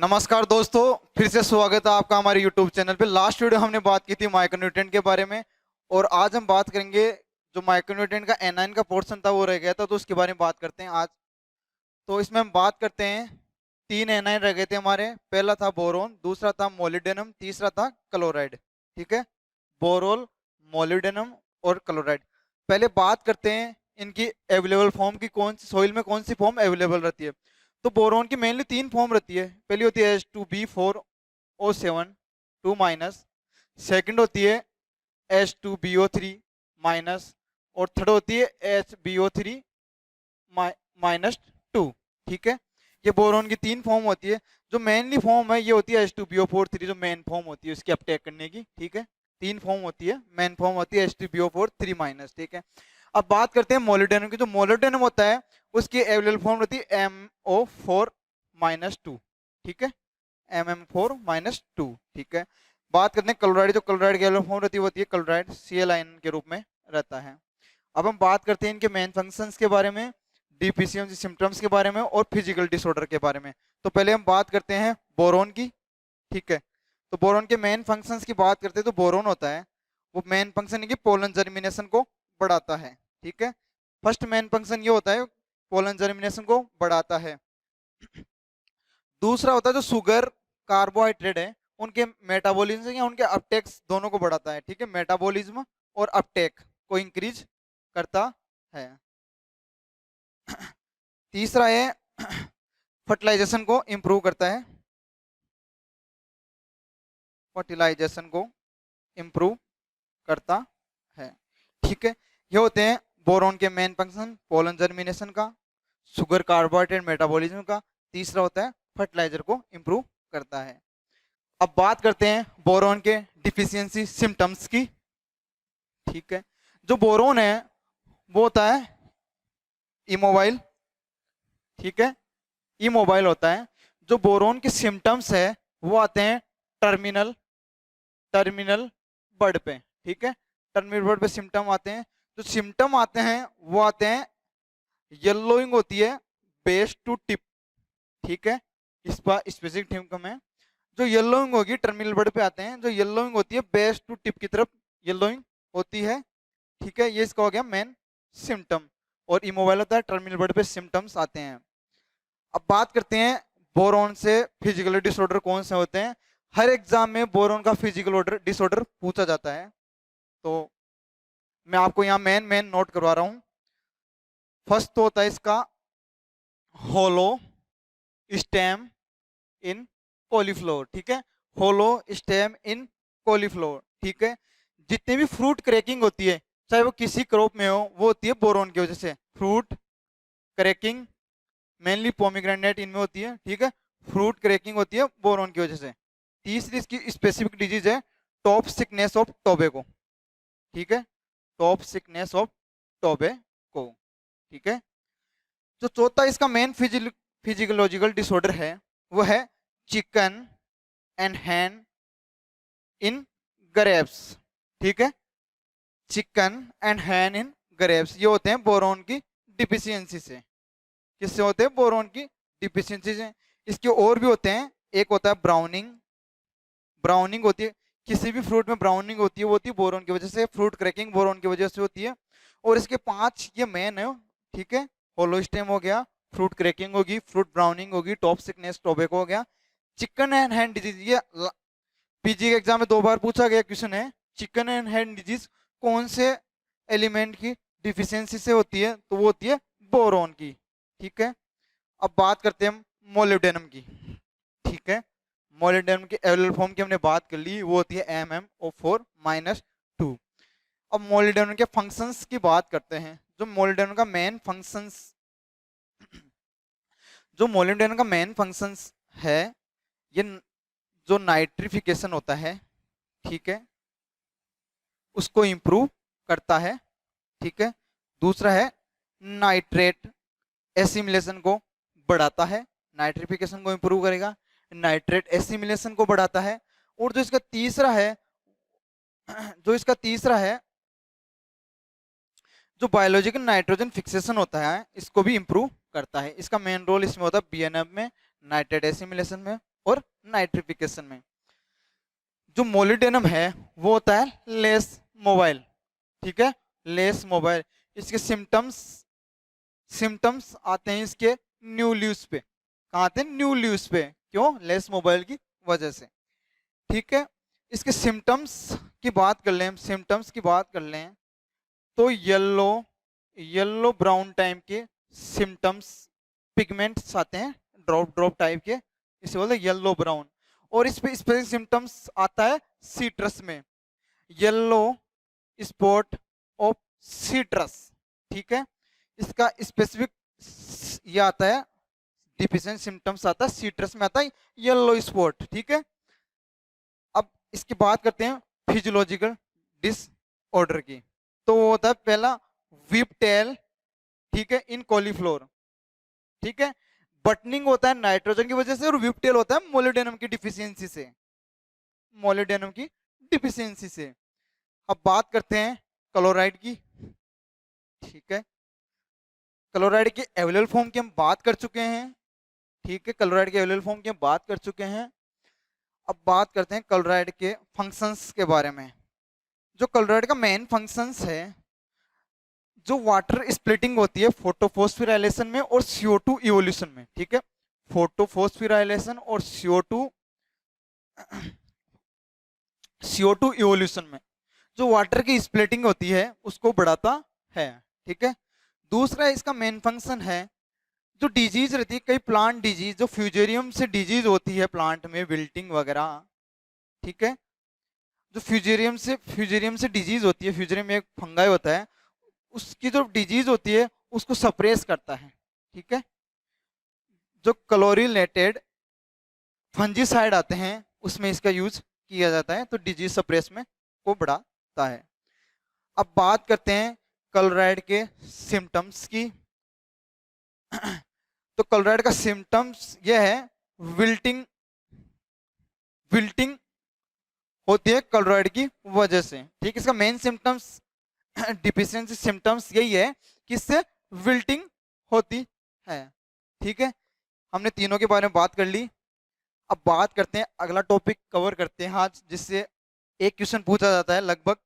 नमस्कार दोस्तों, फिर से स्वागत है आपका हमारे YouTube चैनल पे। लास्ट वीडियो हमने बात की थी माइक्रोन्यूट्रिएंट के बारे में और आज हम बात करेंगे जो माइक्रोन्यूट्रिएंट का एनाइन का पोर्शन था वो रह गया था, तो उसके बारे में बात करते हैं आज। तो इसमें हम बात करते हैं, तीन एनाइन रह गए थे हमारे। पहला था बोरोन, दूसरा था मोलिब्डेनम, तीसरा था क्लोराइड। ठीक है, बोरोल, मोलिब्डेनम और क्लोराइड। पहले बात करते हैं इनकी अवेलेबल फॉर्म की, कौन सी सॉइल में कौन सी फॉर्म अवेलेबल रहती है। तो बोरोन की मेनली तीन फॉर्म रहती है। पहली होती है H2B4O7 2-। सेकंड होती है H2BO3-। और थर्ड होती है HBO3-2। ठीक है, ये बोरोन की तीन फॉर्म होती है। जो मेनली फॉर्म है ये होती है H2BO4 3, जो मेन फॉर्म होती है उसकी अपटेक करने की। ठीक है, तीन फॉर्म होती है, मेन फॉर्म होती है H2BO4 3-। ठीक है, अब बात करते हैं मोलिब्डेनम की। जो मोलिब्डेनम होता है उसकी अवेलेबल फॉर्म होती है MO4-2। ठीक है, MM4-2। ठीक है, बात करते हैं क्लोराइड। जो क्लोराइड की अवेलेबल फॉर्म रहती है वो होती है क्लोराइड Cl आयन के रूप में रहता है। अब हम बात करते हैं इनके मेन फंक्शंस के बारे में, डिफिशियंसी सिम्टम्स के बारे में और फिजिकल डिसऑर्डर के बारे में। तो पहले हम बात करते हैं बोरोन की। ठीक है, तो बोरोन के मेन फंक्शंस की बात करते हैं तो बोरोन होता है वो मेन फंक्शन है कि पोलन जर्मिनेशन को बढ़ाता है। ठीक है, फर्स्ट मेन फंक्शन ये होता है पोलन जर्मिनेशन को बढ़ाता है। दूसरा होता है जो शुगर कार्बोहाइड्रेट है उनके मेटाबॉलिज्म या उनके अपटेक्स दोनों को बढ़ाता है। ठीक है, मेटाबॉलिज्म और अपटेक को इंक्रीज करता है। तीसरा है फर्टिलाइजेशन को इंप्रूव करता है, फर्टिलाइजेशन को इंप्रूव करता है। ठीक है, ये होते हैं बोरोन के मेन फंक्शन, पोलन जर्मिनेशन का, शुगर कार्बोहाइड्रेट मेटाबॉलिज्म का। तीसरा होता है फर्टिलाइजर को इंप्रूव करता है। अब बात करते हैं बोरोन के डिफिशियंसी सिम्टम्स की। ठीक है, जो बोरोन है वो होता है इमोबाइल। ठीक है, इमोबाइल होता है। जो बोरोन के सिम्टम्स है वो आते हैं टर्मिनल टर्मिनल बर्ड पे। ठीक है, टर्मिनल बर्ड पे सिम्टम आते हैं। जो सिम्टम आते हैं वो आते हैं, येलोइंग होती है बेस टू टिप। ठीक है, इस पर स्पेसिफिक सिम्टम है। जो येलोइंग होगी टर्मिनल बर्ड पे आते हैं, जो येलोइंग होती है बेस टू टिप की तरफ येलोइंग होती है। ठीक है, ये इसका हो गया मेन सिम्टम। और इमोबाइल होता है टर्मिनल बर्ड पे सिम्टम्स आते हैं। अब बात करते हैं बोरोन से फिजिकल डिसऑर्डर कौन से होते हैं। हर एग्जाम में बोरोन का फिजिकल ऑर्डर डिसऑर्डर पूछा जाता है, तो मैं आपको यहाँ मेन मेन नोट करवा रहा हूँ। फर्स्ट तो होता है इसका होलो स्टेम इन कॉलीफ्लोर। ठीक है, होलो स्टेम इन कॉलीफ्लोर। ठीक है, जितने भी फ्रूट क्रैकिंग होती है चाहे वो किसी क्रॉप में हो वो होती है बोरोन की वजह से। फ्रूट क्रैकिंग मेनली पोमीग्रेनेट इनमें होती है। ठीक है, फ्रूट क्रैकिंग होती है बोरोन की वजह से। तीसरी इसकी स्पेसिफिक डिजीज है टॉप सिकनेस ऑफ टोबैको। ठीक है, टॉप सिकनेस ऑफ टोबैको। ठीक है, जो चौथा इसका मेन फिजियोलॉजिकल डिसऑर्डर है वो है chicken and Hahn in grapes. ठीक है, chicken and Hahn in grapes ये होते हैं बोरोन की डिफिशियंसी से। किससे होते हैं? बोरोन की डिफिशियंसी से। इसके और भी होते हैं, एक होता है ब्राउनिंग। ब्राउनिंग होती है किसी भी फ्रूट में, ब्राउनिंग होती है वो होती है बोरोन की वजह से। फ्रूट क्रैकिंग बोरोन की वजह से होती है। और इसके 5 ये मेन है। ठीक है, होलोस्टेम हो गया, फ्रूट क्रैकिंग होगी, फ्रूट ब्राउनिंग होगी, टॉप सिकनेस टोबैको हो गया, चिकन एंड हैंड डिजीज। ये पीजी के एग्जाम में 2 बार पूछा गया क्वेश्चन है, चिकन एंड हैंड डिजीज कौन से एलिमेंट की डिफिशियंसी से होती है, तो वो होती है बोरोन की। ठीक है, अब बात करते हैं मोलिब्डेनम की। ठीक है, मोलिब्डेनम की अवेलेबल फॉर्म की हमने बात कर ली, वो होती है MMO4-2। अब मोलिब्डेनम के फंक्शंस की बात करते हैं। जो मोलिब्डेनम का मेन फंक्शंस जो मोलिब्डेनम का मेन फंक्शंस है, ये जो नाइट्रिफिकेशन होता है, ठीक है, उसको इंप्रूव करता है। ठीक है, दूसरा है नाइट्रेट एसिमिलेशन को बढ़ाता है, नाइट्रिफिकेशन को इंप्रूव करेगा, नाइट्रेट एसिमिलेशन को बढ़ाता है। और जो इसका तीसरा है जो बायोलॉजिकल नाइट्रोजन फिक्सेशन होता है इसको भी इंप्रूव करता है। इसका मेन रोल इसमें होता है BNF में, नाइट्रेट एसिमिलेशन में और नाइट्रिफिकेशन में। जो मोलिडेनम है वो होता है लेस मोबाइल, ठीक है, लेस मोबाइल। इसके सिम्टम्स सिम्टम्स आते हैं इसके न्यू लीव्स पे। कहाँ आते हैं? न्यू लीव्स पे। क्यों? लेस मोबाइल की वजह से, ठीक है। इसके सिम्टम्स की बात कर लें, सिम्टम्स की बात कर लें तो येलो येलो ब्राउन टाइप के सिम्टम्स, पिगमेंट्स आते हैं ड्रॉप ड्रॉप टाइप के, इसे बोलते हैं येलो ब्राउन। और इस पे स्पेसिफिक सिम्टम्स आता है सीट्रस में, येलो स्पॉट ऑफ सीट्रस, ठीक है। इसका स्पेसिफिक ये आता है, डिफिशिएंट सिम्टम्स आता है सीट्रस में, आता है येलो स्पॉट, ठीक है। अब इसकी बात करते हैं फिजियोलॉजिकल डिसऑर्डर की। तो वो होता है पहला विप टेल, ठीक है, इन कॉलीफ्लोर, ठीक है। बटनिंग होता है नाइट्रोजन की वजह से, और विप टेल होता है मोलिडेनम की डिफिशियंसी से, मोलिडेनम की डिफिशियंसी से। अब बात करते हैं क्लोराइड की, ठीक है। क्लोराइड के अवेलेबल फॉर्म की हम बात कर चुके हैं, ठीक है, क्लोराइड के अवेलेबल फॉर्म की हम बात कर चुके हैं। अब बात करते हैं क्लोराइड के फंक्शंस के बारे में। जो क्लोराइड का मेन फंक्शंस है, जो वाटर स्प्लिटिंग होती है फोटोफॉस्फोराइलेशन में और CO2 इवोल्यूशन में, ठीक है, फोटोफॉस्फोराइलेशन और CO2 इवोल्यूशन में जो वाटर की स्प्लिटिंग होती है उसको बढ़ाता है, ठीक है। दूसरा इसका मेन फंक्शन है, जो डिजीज रहती है, कई प्लांट डिजीज जो फ्यूजेरियम से डिजीज होती है प्लांट में, विल्टिंग वगैरह, ठीक है, जो फ्यूजेरियम से डिजीज होती है, फ्यूजेरियम में एक फंगाई होता है, उसकी जो डिजीज होती है उसको सप्रेस करता है, ठीक है। जो क्लोरीलेटेड फंजीसाइड आते हैं उसमें इसका यूज किया जाता है, तो डिजीज सप्रेस में को बढ़ाता है। अब बात करते हैं क्लोराइड के सिम्टम्स की। तो क्लोराइड का सिम्टम्स यह है, विल्टिंग विल्टिंग होती है क्लोराइड की वजह से, ठीक। इसका मेन सिम्टम्स, डिफिशियंसी सिम्टम्स यही है कि इससे विल्टिंग होती है, ठीक है। हमने तीनों के बारे में बात कर ली। अब बात करते हैं, अगला टॉपिक कवर करते हैं आज, जिससे एक क्वेश्चन पूछा जाता है लगभग।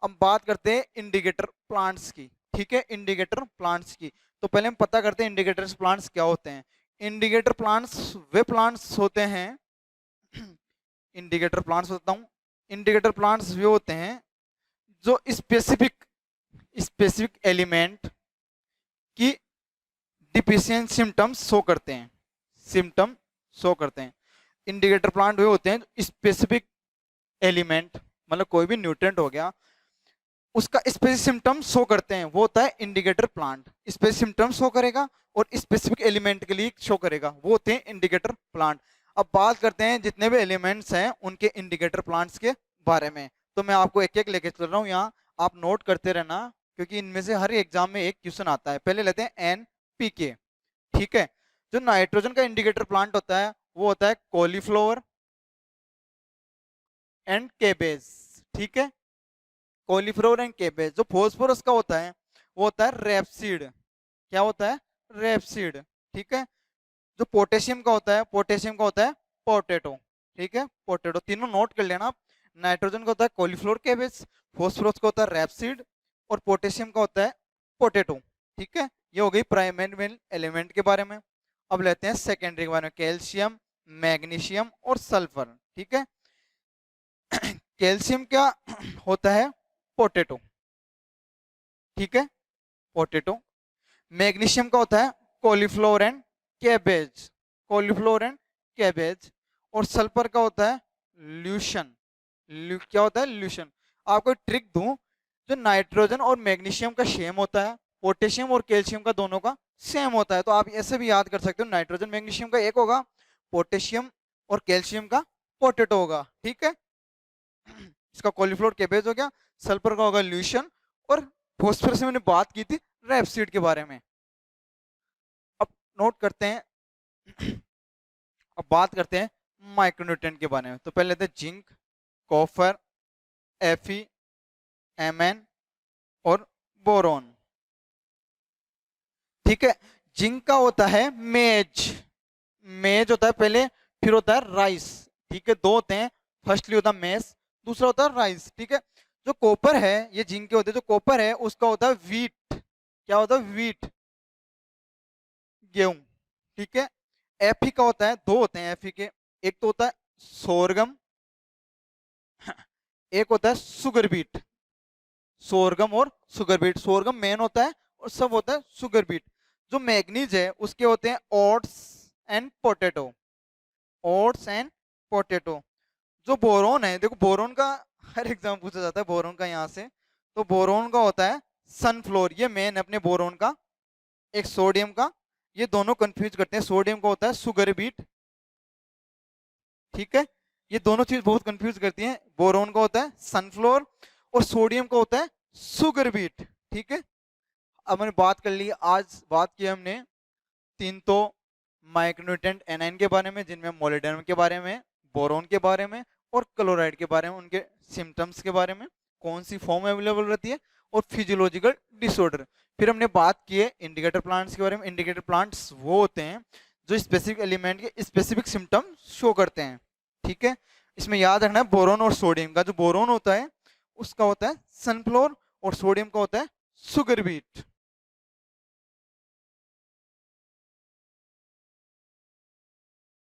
अब बात करते हैं इंडिकेटर प्लांट्स की, ठीक है, इंडिकेटर प्लांट्स की। तो पहले हम पता करते हैं इंडिकेटर प्लांट्स क्या होते हैं। इंडिकेटर प्लांट्स वे प्लांट्स होते हैं इंडिकेटर प्लांट्स होता हूँ, इंडिकेटर प्लांट्स वे होते हैं जो स्पेसिफिक स्पेसिफिक एलिमेंट की डिफिशिएंट सिम्टम्स शो करते हैं, सिम्टम शो करते हैं। इंडिकेटर प्लांट वे होते हैं स्पेसिफिक एलिमेंट, मतलब कोई भी न्यूट्रिएंट हो गया, उसका स्पेसिफिक सिम्टम शो करते हैं, वो होता है indicator plant. Specific symptom show करेगा और स्पेसिफिक एलिमेंट के लिए शो करेगा, वो होते हैं इंडिकेटर प्लांट। अब बात करते हैं जितने भी एलिमेंट्स हैं उनके इंडिकेटर प्लांट्स के बारे में। तो मैं आपको एक एक लेके चल रहा हूँ, यहाँ आप नोट करते रहना, क्योंकि इनमें से हर एग्जाम में एक क्वेश्चन आता है। पहले लेते हैं NPK, ठीक है। जो नाइट्रोजन का इंडिकेटर प्लांट होता है वो होता है कॉलीफ्लावर एंड केबेज, ठीक है, कॉलीफ्लावर एंड केबेज। जो फॉस्फोरस का होता है वो होता है रेपसीड, क्या होता है? रेपसीड, ठीक है। जो पोटेशियम का होता है, पोटेशियम का होता है पोटैटो, ठीक है, पोटैटो। तीनों नोट कर लेना आप। नाइट्रोजन का होता है कॉलीफ्लावर केबेज, फॉस्फोरस का होता है रेपसीड, और पोटेशियम का होता है पोटैटो, ठीक है। ये हो गई प्राइमरी एलिमेंट के बारे में। अब लेते हैं सेकेंडरी के बारे में, कैल्शियम, मैग्नीशियम और सल्फर, ठीक है। कैल्शियम क्या होता है? पोटैटो, ठीक है, पोटैटो। मैग्नीशियम का होता है cauliflower and cabbage, cauliflower and cabbage. और सल्फर का होता है ल्यूशन, क्या होता है? ल्यूशन। आपको एक ट्रिक दूं, जो नाइट्रोजन और मैग्नीशियम का सेम होता है, पोटेशियम और कैल्शियम का दोनों का सेम होता है, तो आप ऐसे भी याद कर सकते हो, नाइट्रोजन मैग्नीशियम का एक होगा, पोटेशियम और कैल्शियम का पोटैटो होगा, ठीक है। इसका कॉलीफ्लावर कैबेज हो गया, सल्फर का होगा ल्यूशन, और फॉस्फोरस से मैंने बात की थी रेपसीड के बारे में। अब नोट करते हैं अब बात करते हैं माइक्रोन्यूट्रिएंट के बारे में। तो पहले लेते हैं जिंक, कॉपर, Fe, Mn और बोरोन, ठीक है। जिंक का होता है मेज, मेज होता है पहले फिर होता है राइस, ठीक है, दो होते हैं, फर्स्टली होता है मेस, दूसरा होता है राइस, ठीक है। जो कॉपर है, ये जिंक के होते हैं, जो कॉपर है उसका होता है वीट, क्या होता है, वीट, गेहूं, ठीक है। एफी का होता है, दो होते हैं एफी के, एक तो होता है सोरगम, एक होता है सुगर बीट, सोरगम और सुगर बीट, सोरगम मेन होता है और सब होता है सुगर बीट। जो मैग्नीज है उसके होते हैं oats and potato, oats and potato. जो बोरोन है, देखो बोरोन का हर एग्जाम पूछा जाता है बोरोन का यहाँ से, तो बोरोन का होता है सनफ्लोर, ये मेन है अपने बोरोन का। एक सोडियम का, ये दोनों कंफ्यूज करते हैं, सोडियम का होता है सुगर बीट, ठीक है। ये दोनों चीज बहुत कंफ्यूज करती हैं, बोरोन का होता है सनफ्लोर और सोडियम का होता है सुगर बीट, ठीक है। अब हमने बात कर ली, आज बात की हमने तीन तो माइक्रोन्यूट्रेंट एनाइन के बारे में, जिनमें मोलिब्डेनम के बारे में, बोरोन के बारे में और क्लोराइड के बारे में, उनके सिम्टम्स के बारे में, कौन सी फॉर्म अवेलेबल रहती है और फिजियोलॉजिकल डिसऑर्डर। फिर हमने बात की है इंडिकेटर प्लांट्स के बारे में। इंडिकेटर प्लांट्स वो होते हैं जो स्पेसिफिक एलिमेंट के स्पेसिफिक सिम्टम शो करते हैं, ठीक है। इसमें याद रखना है बोरोन और सोडियम का, जो बोरोन होता है उसका होता है सनफ्लोर और सोडियम का होता है सुगर बीट।